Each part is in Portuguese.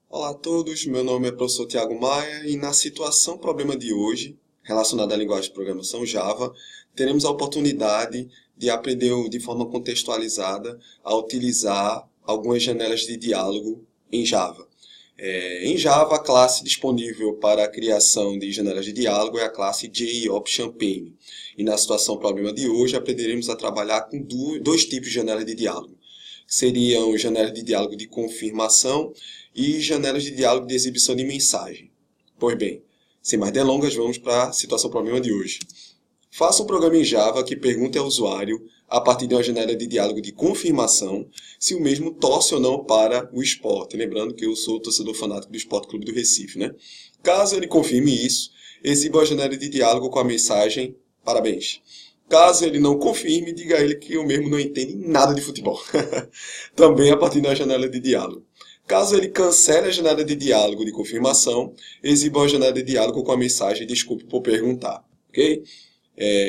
Olá a todos, meu nome é professor Tiago Maia e na situação problema de hoje, relacionada à linguagem de programação Java, teremos a oportunidade de aprender de forma contextualizada a utilizar algumas janelas de diálogo em Java. Em Java, a classe disponível para a criação de janelas de diálogo é a classe JOptionPane. E na situação problema de hoje, aprenderemos a trabalhar com dois tipos de janelas de diálogo. Seriam janelas de diálogo de confirmação e janelas de diálogo de exibição de mensagem. Pois bem, sem mais delongas, vamos para a situação problema de hoje. Faça um programa em Java que pergunte ao usuário, a partir de uma janela de diálogo de confirmação, se o mesmo torce ou não para o esporte. Lembrando que eu sou torcedor fanático do Esporte Clube do Recife, né? Caso ele confirme isso, exiba a janela de diálogo com a mensagem "Parabéns". Caso ele não confirme, diga a ele que eu mesmo não entendo nada de futebol. Também a partir da janela de diálogo. Caso ele cancele a janela de diálogo de confirmação, exiba uma janela de diálogo com a mensagem "Desculpe por perguntar". Ok?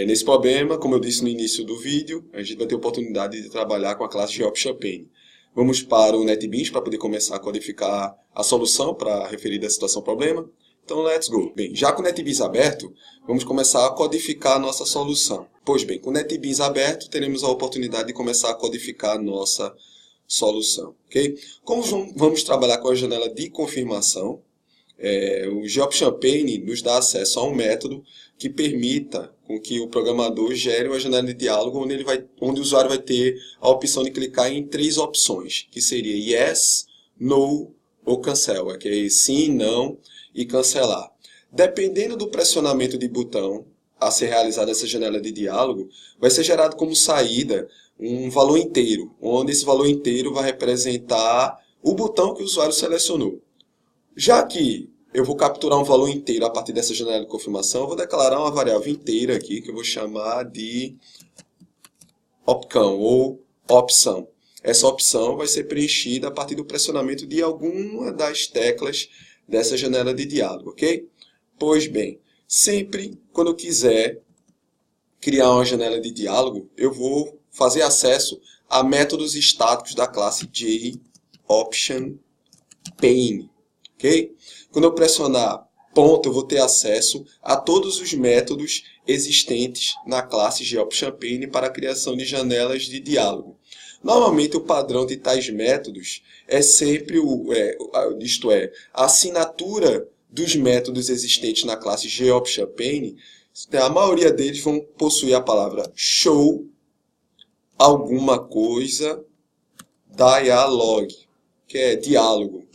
Nesse problema, como eu disse no início do vídeo, a gente vai ter a oportunidade de trabalhar com a classe JOptionPane. Vamos para o NetBeans para poder começar a codificar a solução para a referida situação problema. Então, let's go. Bem, já com o NetBeans aberto, vamos começar a codificar a nossa solução. Pois bem, com o NetBeans aberto, teremos a oportunidade de começar a codificar a nossa solução. Ok? Como vamos trabalhar com a janela de confirmação, o JOptionPane nos dá acesso a um método que permita com que o programador gere uma janela de diálogo onde o usuário vai ter a opção de clicar em três opções, que seria yes, no ou cancel, que é sim, não e cancelar. Dependendo do pressionamento de botão a ser realizado nessa janela de diálogo, vai ser gerado como saída um valor inteiro, onde esse valor inteiro vai representar o botão que o usuário selecionou. Já que eu vou capturar um valor inteiro a partir dessa janela de confirmação, eu vou declarar uma variável inteira aqui, que eu vou chamar de opcão ou opção. Essa opção vai ser preenchida a partir do pressionamento de alguma das teclas dessa janela de diálogo, ok? Pois bem, sempre quando eu quiser criar uma janela de diálogo, eu vou fazer acesso a métodos estáticos da classe JOptionPane. Okay? Quando eu pressionar ponto, eu vou ter acesso a todos os métodos existentes na classe JOptionPane para a criação de janelas de diálogo. Normalmente, o padrão de tais métodos é sempre a assinatura dos métodos existentes na classe JOptionPane. A maioria deles vão possuir a palavra show alguma coisa dialog, que é diálogo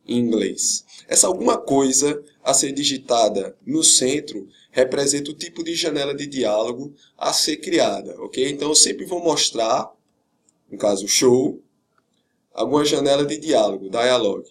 em inglês. Essa alguma coisa a ser digitada no centro representa o tipo de janela de diálogo a ser criada, ok? Então eu sempre vou mostrar, no caso show, alguma janela de diálogo, dialog.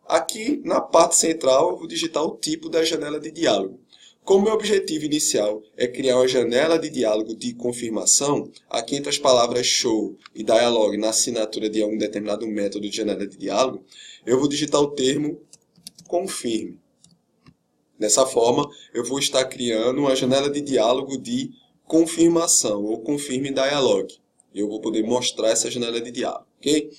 Aqui na parte central eu vou digitar o tipo da janela de diálogo. Como meu objetivo inicial é criar uma janela de diálogo de confirmação, aqui entre as palavras show e dialog na assinatura de algum determinado método de janela de diálogo, eu vou digitar o termo confirme. Dessa forma, eu vou estar criando uma janela de diálogo de confirmação, ou confirme dialog. E eu vou poder mostrar essa janela de diálogo, ok?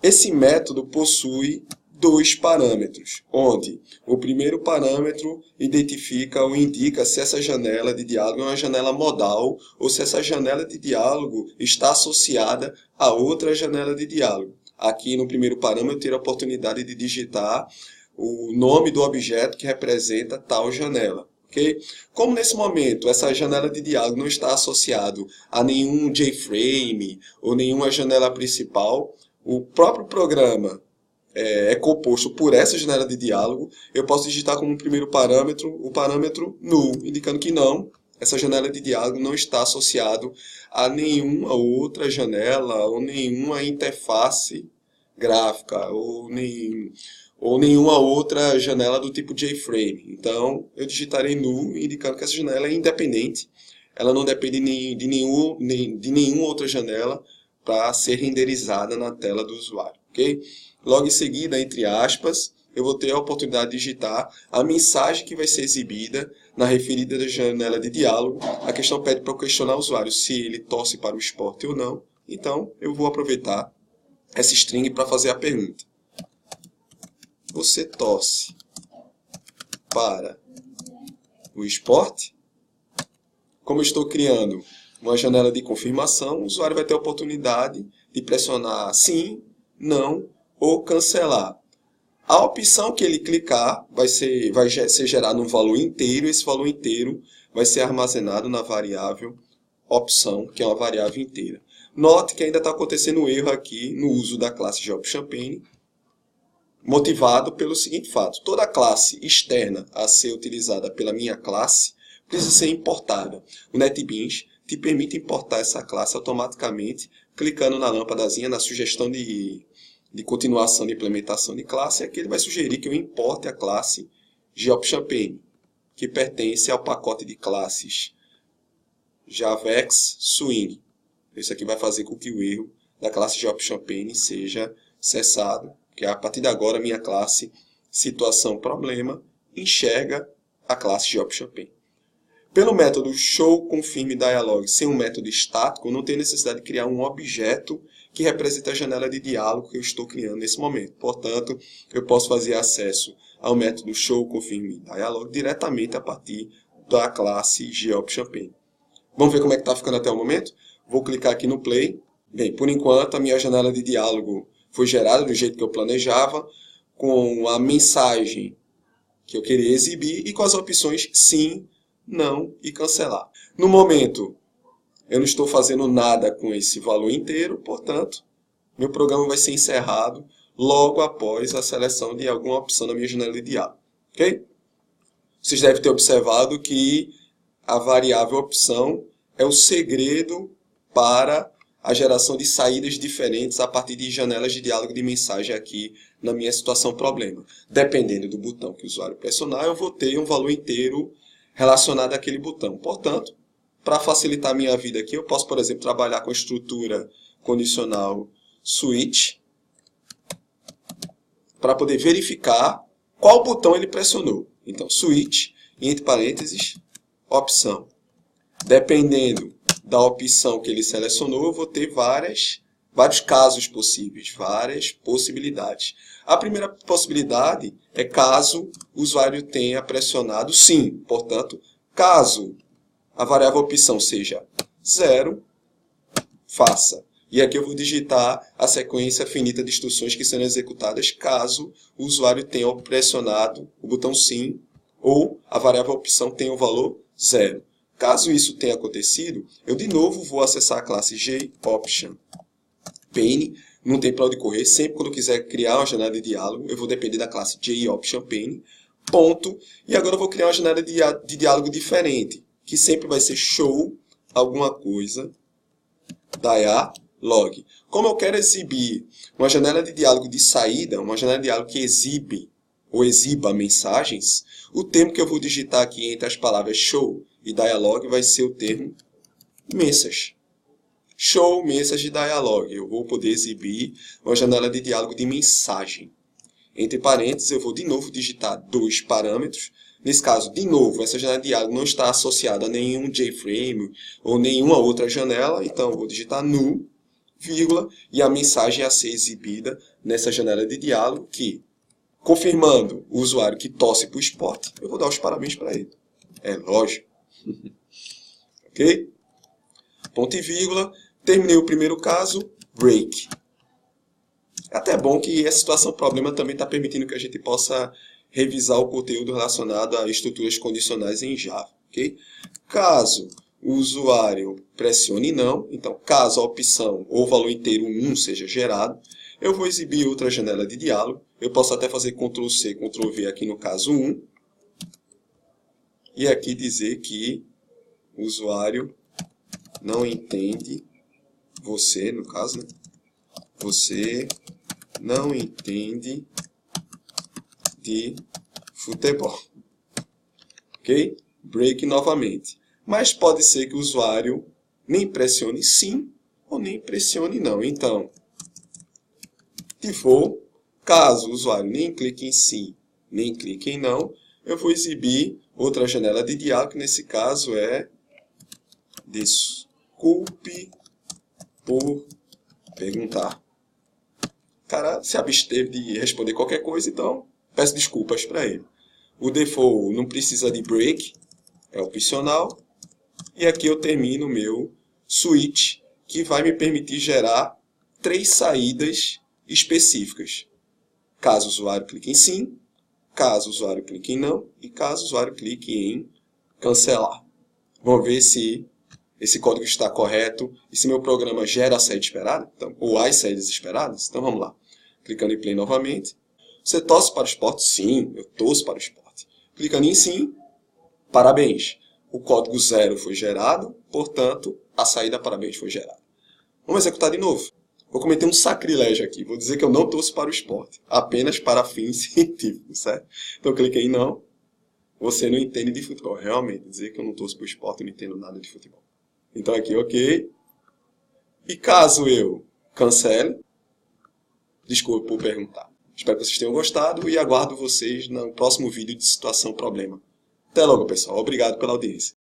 Esse método possui dois parâmetros, onde o primeiro parâmetro identifica ou indica se essa janela de diálogo é uma janela modal ou se essa janela de diálogo está associada a outra janela de diálogo. Aqui no primeiro parâmetro eu terei a oportunidade de digitar o nome do objeto que representa tal janela. Okay? Como nesse momento essa janela de diálogo não está associada a nenhum JFrame ou nenhuma janela principal, o próprio programa é composto por essa janela de diálogo, eu posso digitar como primeiro parâmetro o parâmetro null, indicando que não, essa janela de diálogo não está associada a nenhuma outra janela ou nenhuma interface gráfica ou nenhuma outra janela do tipo JFrame. Então, eu digitarei null, indicando que essa janela é independente, ela não depende de nenhuma outra janela para ser renderizada na tela do usuário. Okay? Logo em seguida, entre aspas, eu vou ter a oportunidade de digitar a mensagem que vai ser exibida na referida da janela de diálogo. A questão pede para eu questionar o usuário se ele torce para o esporte ou não. Então, eu vou aproveitar essa string para fazer a pergunta. você torce para o esporte? Como eu estou criando uma janela de confirmação, o usuário vai ter a oportunidade de pressionar sim, não ou cancelar. A opção que ele clicar vai ser gerado um valor inteiro, esse valor inteiro vai ser armazenado na variável opção, que é uma variável inteira. Note que ainda está acontecendo um erro aqui no uso da classe GeoPchampaign, motivado pelo seguinte fato: toda classe externa a ser utilizada pela minha classe precisa ser importada. O NetBeans te permite importar essa classe automaticamente, clicando na lâmpadazinha, na sugestão de continuação de implementação de classe, aqui ele vai sugerir que eu importe a classe GeoPchampaign, que pertence ao pacote de classes Javex Swing. Isso aqui vai fazer com que o erro da classe GeoPchampaign seja cessado, porque a partir de agora minha classe situação problema enxerga a classe GeoPchampaign. Pelo método showConfirmDialog, sem um método estático, não tem necessidade de criar um objeto que representa a janela de diálogo que eu estou criando nesse momento. Portanto, eu posso fazer acesso ao método showConfirmDialog diretamente a partir da classe GeoPchampaign. Vamos ver como é que está ficando até o momento? Vou clicar aqui no Play. Bem, por enquanto a minha janela de diálogo foi gerada do jeito que eu planejava, com a mensagem que eu queria exibir e com as opções sim, não e cancelar. No momento, eu não estou fazendo nada com esse valor inteiro, portanto, meu programa vai ser encerrado logo após a seleção de alguma opção na minha janela de diálogo. Ok? Vocês devem ter observado que a variável opção é o segredo para a geração de saídas diferentes a partir de janelas de diálogo de mensagem aqui na minha situação problema. Dependendo do botão que o usuário pressionar, eu vou ter um valor inteiro relacionado àquele botão. Portanto, para facilitar a minha vida aqui, eu posso, por exemplo, trabalhar com a estrutura condicional switch para poder verificar qual botão ele pressionou. Então, switch, entre parênteses, opção. Dependendo da opção que ele selecionou, eu vou ter vários casos possíveis, várias possibilidades. A primeira possibilidade é caso o usuário tenha pressionado sim. Portanto, caso a variável opção seja 0, faça. E aqui eu vou digitar a sequência finita de instruções que serão executadas caso o usuário tenha pressionado o botão sim ou a variável opção tenha o valor 0. Caso isso tenha acontecido, eu de novo vou acessar a classe GeoPchampaign. Não tem para onde correr. Sempre quando eu quiser criar uma janela de diálogo, eu vou depender da classe GeoPchampaign. Ponto. E agora eu vou criar uma janela de diálogo diferente, que sempre vai ser show alguma coisa dialog. Como eu quero exibir uma janela de diálogo de saída, uma janela de diálogo que exibe ou exiba mensagens, o termo que eu vou digitar aqui entre as palavras show e dialog vai ser o termo message. Show message dialog. Eu vou poder exibir uma janela de diálogo de mensagem. Entre parênteses, eu vou de novo digitar dois parâmetros. Nesse caso, de novo, essa janela de diálogo não está associada a nenhum JFrame ou nenhuma outra janela. Então, eu vou digitar nu, vírgula, e a mensagem a ser exibida nessa janela de diálogo que, confirmando o usuário que torce para o esporte, eu vou dar os parabéns para ele. É lógico. Ok? Ponto e vírgula. Terminei o primeiro caso. Break. É até bom que essa situação problema também está permitindo que a gente possa revisar o conteúdo relacionado a estruturas condicionais em Java. Ok? Caso o usuário pressione não, então caso a opção ou valor inteiro 1 seja gerado, eu vou exibir outra janela de diálogo. Eu posso até fazer Ctrl+C, Ctrl+V aqui no caso 1. E aqui dizer que o usuário não entende, você, no caso, né? Você não entende de futebol. Ok? Break novamente. Mas pode ser que o usuário nem pressione sim ou nem pressione não. Então, default, caso o usuário nem clique em sim, nem clique em não, eu vou exibir outra janela de diálogo, que nesse caso é desculpe por perguntar. O cara se absteve de responder qualquer coisa, então peço desculpas para ele. O default não precisa de break, é opcional. E aqui eu termino o meu switch, que vai me permitir gerar 3 saídas específicas. Caso o usuário clique em sim, caso o usuário clique em não e caso o usuário clique em cancelar. Vamos ver se esse código está correto e se meu programa gera a saída esperada, então, ou as saídas esperadas. Então vamos lá. Clicando em play novamente. Você torce para o esporte? Sim, eu torço para o esporte. Clicando em sim, parabéns. O código 0 foi gerado, portanto, a saída parabéns foi gerada. Vamos executar de novo. Vou cometer um sacrilégio aqui. Vou dizer que eu não torço para o esporte, apenas para fins científicos, certo? Então eu cliquei em não. Você não entende de futebol. Realmente, dizer que eu não torço para o esporte, eu não entendo nada de futebol. Então aqui, ok. E caso eu cancele, desculpe por perguntar. Espero que vocês tenham gostado e aguardo vocês no próximo vídeo de situação problema. Até logo, pessoal. Obrigado pela audiência.